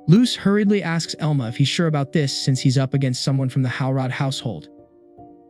Luce hurriedly asks Elma if he's sure about this since he's up against someone from the Howrod household.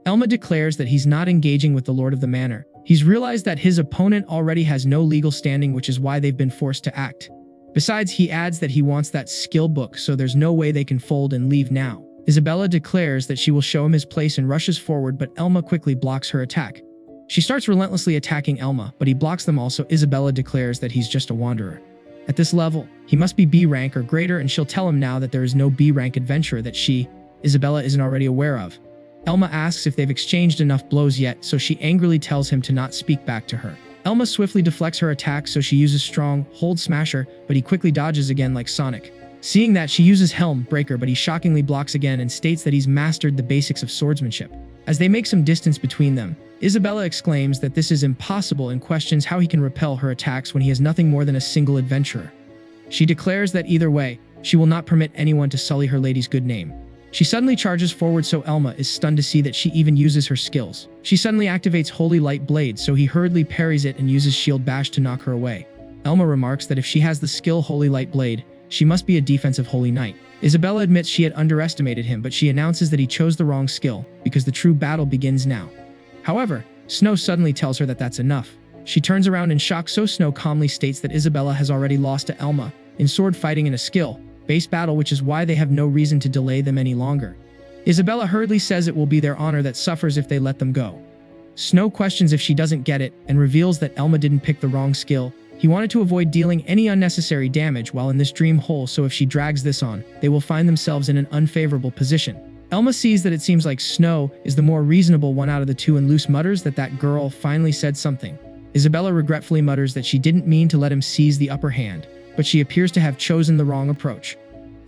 Elma declares that he's not engaging with the Lord of the Manor. He's realized that his opponent already has no legal standing, which is why they've been forced to act. Besides, he adds that he wants that skill book, so there's no way they can fold and leave now. Isabella declares that she will show him his place and rushes forward, but Elma quickly blocks her attack. She starts relentlessly attacking Elma, but he blocks them also. Isabella declares that he's just a wanderer. At this level, he must be B rank or greater, and she'll tell him now that there is no B rank adventurer that Isabella, isn't already aware of. Elma asks if they've exchanged enough blows yet, so she angrily tells him to not speak back to her. Elma swiftly deflects her attack, so she uses strong hold smasher, but he quickly dodges again like Sonic. Seeing that, she uses Helm Breaker, but he shockingly blocks again and states that he's mastered the basics of swordsmanship. As they make some distance between them, Isabella exclaims that this is impossible and questions how he can repel her attacks when he has nothing more than a single adventurer. She declares that either way, she will not permit anyone to sully her lady's good name. She suddenly charges forward, so Elma is stunned to see that she even uses her skills. She suddenly activates Holy Light Blade, so he hurriedly parries it and uses Shield Bash to knock her away. Elma remarks that if she has the skill Holy Light Blade, she must be a defensive Holy Knight. Isabella admits she had underestimated him, but she announces that he chose the wrong skill, because the true battle begins now. However, Snow suddenly tells her that that's enough. She turns around in shock, so Snow calmly states that Isabella has already lost to Elma in sword fighting in a skill-based battle, which is why they have no reason to delay them any longer. Isabella hurriedly says it will be their honor that suffers if they let them go. Snow questions if she doesn't get it and reveals that Elma didn't pick the wrong skill. He wanted to avoid dealing any unnecessary damage while in this dream hole, so if she drags this on, they will find themselves in an unfavorable position. Elma sees that it seems like Snow is the more reasonable one out of the two, and Luce mutters that that girl finally said something. Isabella regretfully mutters that she didn't mean to let him seize the upper hand, but she appears to have chosen the wrong approach.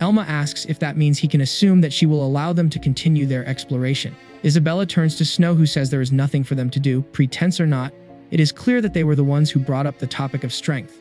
Elma asks if that means he can assume that she will allow them to continue their exploration. Isabella turns to Snow, who says there is nothing for them to do, pretense or not. It is clear that they were the ones who brought up the topic of strength.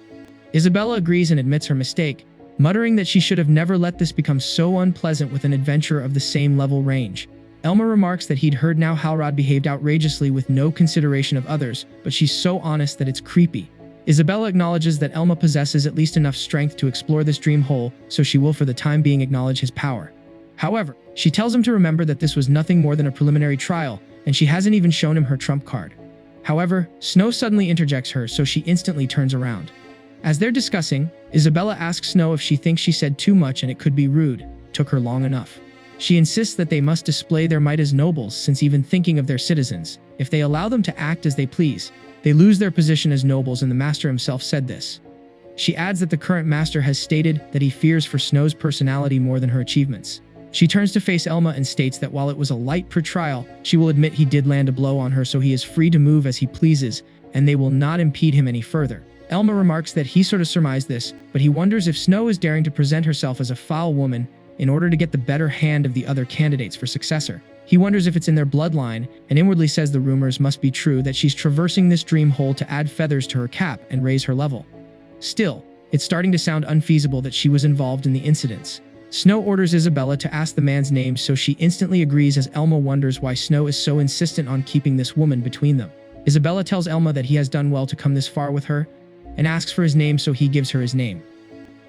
Isabella agrees and admits her mistake, muttering that she should have never let this become so unpleasant with an adventurer of the same level range. Elma remarks that he'd heard now Howrod behaved outrageously with no consideration of others, but she's so honest that it's creepy. Isabella acknowledges that Elma possesses at least enough strength to explore this dream hole, so she will for the time being acknowledge his power. However, she tells him to remember that this was nothing more than a preliminary trial, and she hasn't even shown him her trump card. However, Snow suddenly interjects her, so she instantly turns around. As they're discussing, Isabella asks Snow if she thinks she said too much and it could be rude. Took her long enough. She insists that they must display their might as nobles, since even thinking of their citizens, if they allow them to act as they please, they lose their position as nobles, and the master himself said this. She adds that the current master has stated that he fears for Snow's personality more than her achievements. She turns to face Elma and states that while it was a light trial, she will admit he did land a blow on her, so he is free to move as he pleases, and they will not impede him any further. Elma remarks that he sort of surmised this, but he wonders if Snow is daring to present herself as a foul woman in order to get the better hand of the other candidates for successor. He wonders if it's in their bloodline, and inwardly says the rumors must be true that she's traversing this dream hole to add feathers to her cap and raise her level. Still, it's starting to sound unfeasible that she was involved in the incidents. Snow orders Isabella to ask the man's name, so she instantly agrees, as Elma wonders why Snow is so insistent on keeping this woman between them. Isabella tells Elma that he has done well to come this far with her, and asks for his name, so he gives her his name.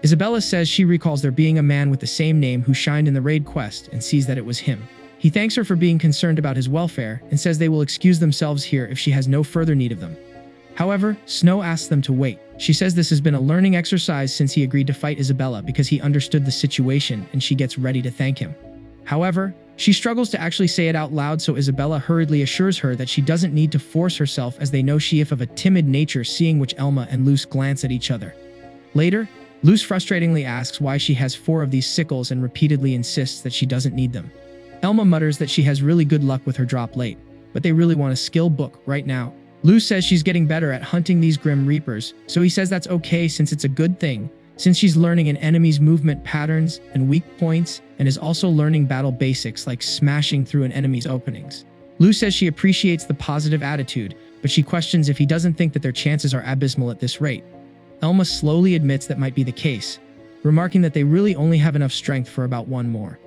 Isabella says she recalls there being a man with the same name who shined in the raid quest and sees that it was him. He thanks her for being concerned about his welfare and says they will excuse themselves here if she has no further need of them. However, Snow asks them to wait. She says this has been a learning exercise since he agreed to fight Isabella because he understood the situation, and she gets ready to thank him. However, she struggles to actually say it out loud, so Isabella hurriedly assures her that she doesn't need to force herself, as they know she is of a timid nature, seeing which Elma and Luce glance at each other. Later, Luce frustratingly asks why she has 4 of these sickles and repeatedly insists that she doesn't need them. Elma mutters that she has really good luck with her drop late, but they really want a skill book right now. Luce says she's getting better at hunting these Grim Reapers, so he says that's okay since it's a good thing, since she's learning an enemy's movement patterns and weak points, and is also learning battle basics like smashing through an enemy's openings. Luce says she appreciates the positive attitude, but she questions if he doesn't think that their chances are abysmal at this rate. Elma slowly admits that might be the case, remarking that they really only have enough strength for about one more.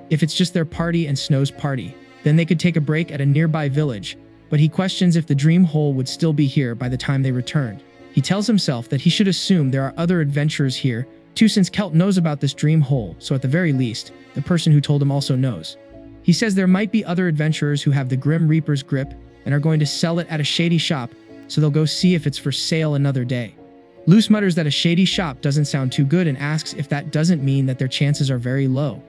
If it's just their party and Snow's party, then they could take a break at a nearby village, but he questions if the dream hole would still be here by the time they returned. He tells himself that he should assume there are other adventurers here Two, since Kelt knows about this dream hole, so at the very least, the person who told him also knows. He says there might be other adventurers who have the Grim Reaper's grip and are going to sell it at a shady shop, so they'll go see if it's for sale another day. Luce mutters that a shady shop doesn't sound too good and asks if that doesn't mean that their chances are very low.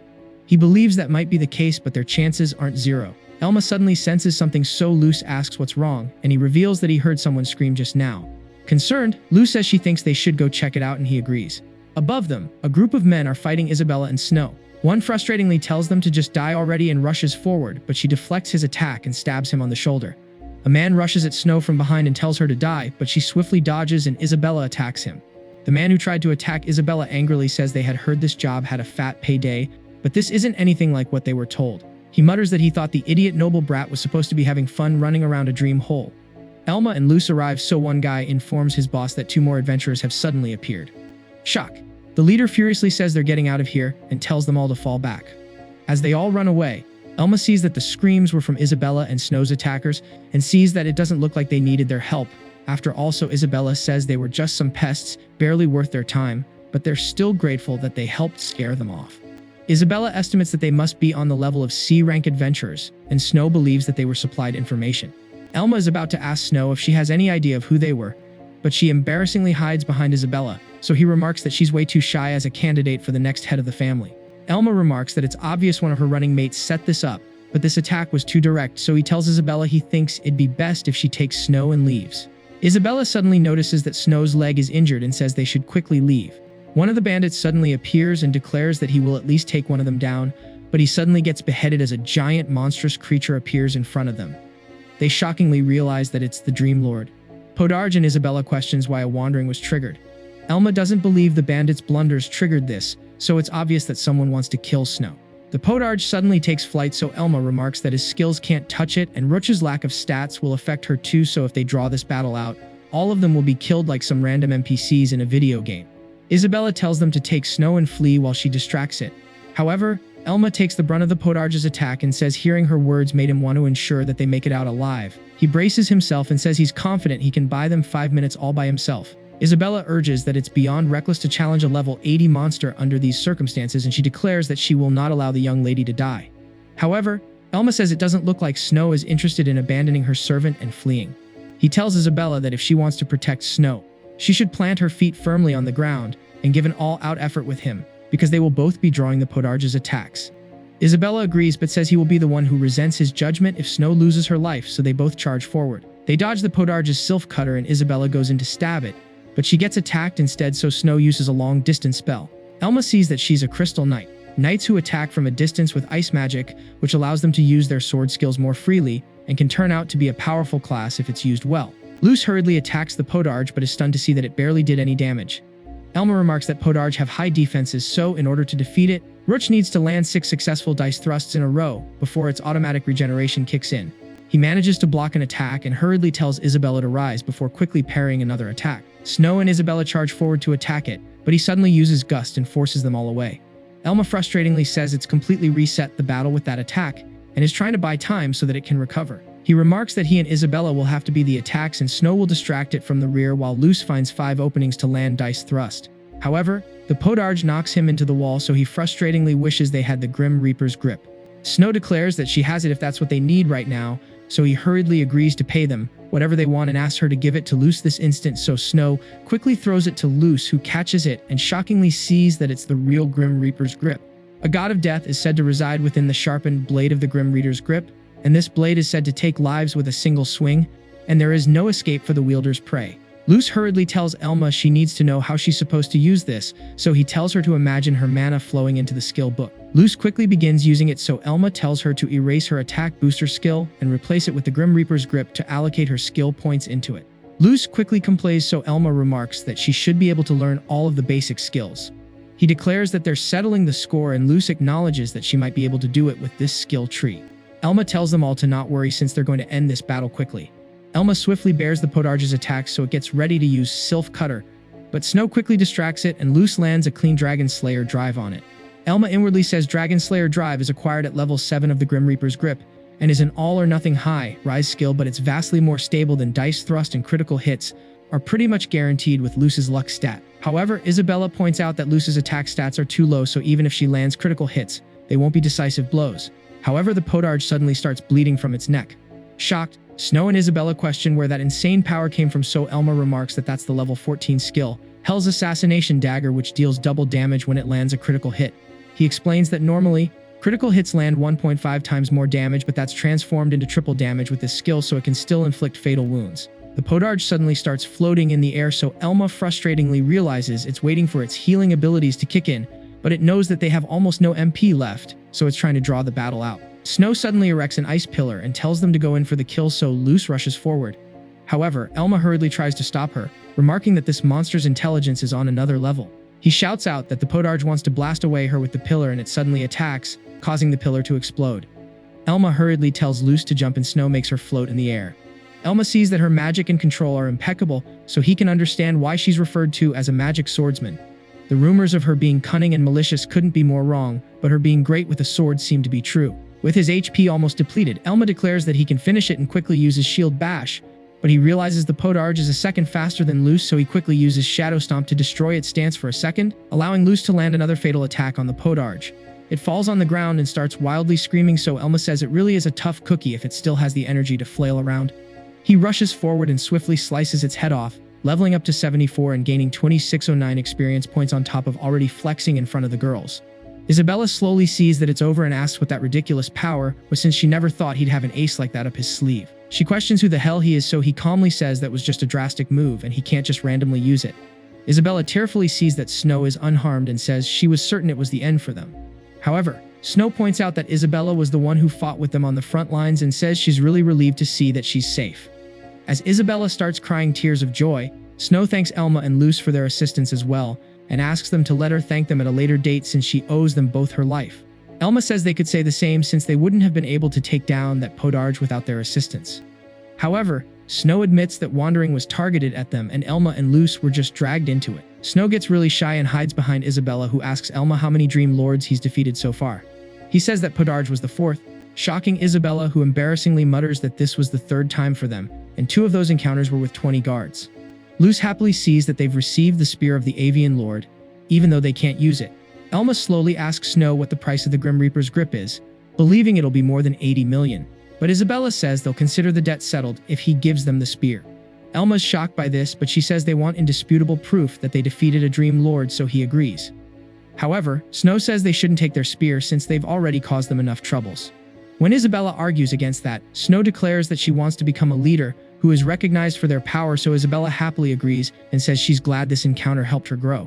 He believes that might be the case, but their chances aren't zero. Elma suddenly senses something, so Luce asks what's wrong, and he reveals that he heard someone scream just now. Concerned, Luce says she thinks they should go check it out, and he agrees. Above them, a group of men are fighting Isabella and Snow. One frustratingly tells them to just die already and rushes forward, but she deflects his attack and stabs him on the shoulder. A man rushes at Snow from behind and tells her to die, but she swiftly dodges and Isabella attacks him. The man who tried to attack Isabella angrily says they had heard this job had a fat payday, but this isn't anything like what they were told. He mutters that he thought the idiot noble brat was supposed to be having fun running around a dream hole. Elma and Luce arrive, so one guy informs his boss that two more adventurers have suddenly appeared. Shock. The leader furiously says they're getting out of here and tells them all to fall back. As they all run away, Elma sees that the screams were from Isabella and Snow's attackers and sees that it doesn't look like they needed their help. After all, so Isabella says they were just some pests, barely worth their time, but they're still grateful that they helped scare them off. Isabella estimates that they must be on the level of C-rank adventurers, and Snow believes that they were supplied information. Elma is about to ask Snow if she has any idea of who they were, but she embarrassingly hides behind Isabella, so he remarks that she's way too shy as a candidate for the next head of the family. Elma remarks that it's obvious one of her running mates set this up, but this attack was too direct, so he tells Isabella he thinks it'd be best if she takes Snow and leaves. Isabella suddenly notices that Snow's leg is injured and says they should quickly leave. One of the bandits suddenly appears and declares that he will at least take one of them down, but he suddenly gets beheaded as a giant monstrous creature appears in front of them. They shockingly realize that it's the Dream Lord. Podarge and Isabella questions why a wandering was triggered. Elma doesn't believe the bandits' blunders triggered this, so it's obvious that someone wants to kill Snow. The Podarge suddenly takes flight, so Elma remarks that his skills can't touch it, and Roach's lack of stats will affect her too, so if they draw this battle out, all of them will be killed like some random NPCs in a video game. Isabella tells them to take Snow and flee while she distracts it. However, Elma takes the brunt of the Podarge's attack and says hearing her words made him want to ensure that they make it out alive. He braces himself and says he's confident he can buy them 5 minutes all by himself. Isabella urges that it's beyond reckless to challenge a level 80 monster under these circumstances, and she declares that she will not allow the young lady to die. However, Elma says it doesn't look like Snow is interested in abandoning her servant and fleeing. He tells Isabella that if she wants to protect Snow, she should plant her feet firmly on the ground and give an all-out effort with him, because they will both be drawing the Podarge's attacks. Isabella agrees but says he will be the one who resents his judgment if Snow loses her life, so they both charge forward. They dodge the Podarge's sylph cutter and Isabella goes in to stab it, but she gets attacked instead, so Snow uses a long-distance spell. Elma sees that she's a crystal knight. Knights who attack from a distance with ice magic, which allows them to use their sword skills more freely, and can turn out to be a powerful class if it's used well. Luce hurriedly attacks the Podarge but is stunned to see that it barely did any damage. Elma remarks that Podarge have high defenses, so in order to defeat it, Roach needs to land 6 successful dice thrusts in a row before its automatic regeneration kicks in. He manages to block an attack and hurriedly tells Isabella to rise before quickly parrying another attack. Snow and Isabella charge forward to attack it, but he suddenly uses Gust and forces them all away. Elma frustratingly says it's completely reset the battle with that attack and is trying to buy time so that it can recover. He remarks that he and Isabella will have to be the attacks and Snow will distract it from the rear while Luce finds 5 openings to land dice thrust. However, the Podarge knocks him into the wall, so he frustratingly wishes they had the Grim Reaper's grip. Snow declares that she has it if that's what they need right now, so he hurriedly agrees to pay them whatever they want and asks her to give it to Luce this instant, so Snow quickly throws it to Luce, who catches it and shockingly sees that it's the real Grim Reaper's grip. A god of death is said to reside within the sharpened blade of the Grim Reaper's grip, and this blade is said to take lives with a single swing, and there is no escape for the wielder's prey. Luce hurriedly tells Elma she needs to know how she's supposed to use this, so he tells her to imagine her mana flowing into the skill book. Luce quickly begins using it, so Elma tells her to erase her attack booster skill and replace it with the Grim Reaper's grip to allocate her skill points into it. Luce quickly complains, so Elma remarks that she should be able to learn all of the basic skills. He declares that they're settling the score, and Luce acknowledges that she might be able to do it with this skill tree. Elma tells them all to not worry since they're going to end this battle quickly. Elma swiftly bears the Podarge's attack, so it gets ready to use Sylph Cutter, but Snow quickly distracts it and Luce lands a clean Dragon Slayer drive on it. Elma inwardly says Dragon Slayer drive is acquired at level 7 of the Grim Reaper's grip and is an all-or-nothing high rise skill, but it's vastly more stable than dice thrust, and critical hits are pretty much guaranteed with Luce's luck stat. However, Isabella points out that Luce's attack stats are too low, so even if she lands critical hits, they won't be decisive blows. However, the podarge suddenly starts bleeding from its neck. Shocked, Snow and Isabella question where that insane power came from, so Elma remarks that that's the level 14 skill, Hell's Assassination Dagger, which deals double damage when it lands a critical hit. He explains that normally, critical hits land 1.5 times more damage, but that's transformed into triple damage with this skill, so it can still inflict fatal wounds. The podarge suddenly starts floating in the air, so Elma frustratingly realizes it's waiting for its healing abilities to kick in, but it knows that they have almost no MP left, so it's trying to draw the battle out. Snow suddenly erects an ice pillar and tells them to go in for the kill, so Luce rushes forward. However, Elma hurriedly tries to stop her, remarking that this monster's intelligence is on another level. He shouts out that the podarge wants to blast away her with the pillar, and it suddenly attacks, causing the pillar to explode. Elma hurriedly tells Luce to jump, and Snow makes her float in the air. Elma sees that her magic and control are impeccable, so he can understand why she's referred to as a magic swordsman. The rumors of her being cunning and malicious couldn't be more wrong, but her being great with a sword seemed to be true. With his HP almost depleted, Elma declares that he can finish it and quickly uses Shield Bash, but he realizes the podarge is a second faster than Luce, so he quickly uses Shadow Stomp to destroy its stance for a second, allowing Luce to land another fatal attack on the podarge. It falls on the ground and starts wildly screaming, so Elma says it really is a tough cookie if it still has the energy to flail around. He rushes forward and swiftly slices its head off, leveling up to 74 and gaining 2609 experience points on top of already flexing in front of the girls. Isabella slowly sees that it's over and asks what that ridiculous power was, since she never thought he'd have an ace like that up his sleeve. She questions who the hell he is, so he calmly says that was just a drastic move and he can't just randomly use it. Isabella tearfully sees that Snow is unharmed and says she was certain it was the end for them. However, Snow points out that Isabella was the one who fought with them on the front lines and says she's really relieved to see that she's safe. As Isabella starts crying tears of joy, Snow thanks Elma and Luce for their assistance as well, and asks them to let her thank them at a later date since she owes them both her life. Elma says they could say the same since they wouldn't have been able to take down that podarge without their assistance. However, Snow admits that wandering was targeted at them and Elma and Luce were just dragged into it. Snow gets really shy and hides behind Isabella, who asks Elma how many Dream Lords he's defeated so far. He says that podarge was the fourth, shocking Isabella, who embarrassingly mutters that this was the third time for them, and 2 of those encounters were with 20 guards. Luce happily sees that they've received the Spear of the Avian Lord, even though they can't use it. Elma slowly asks Snow what the price of the Grim Reaper's grip is, believing it'll be more than 80 million. But Isabella says they'll consider the debt settled if he gives them the spear. Elma's shocked by this, but she says they want indisputable proof that they defeated a Dream Lord, so he agrees. However, Snow says they shouldn't take their spear since they've already caused them enough troubles. When Isabella argues against that, Snow declares that she wants to become a leader who is recognized for their power, so Isabella happily agrees and says she's glad this encounter helped her grow.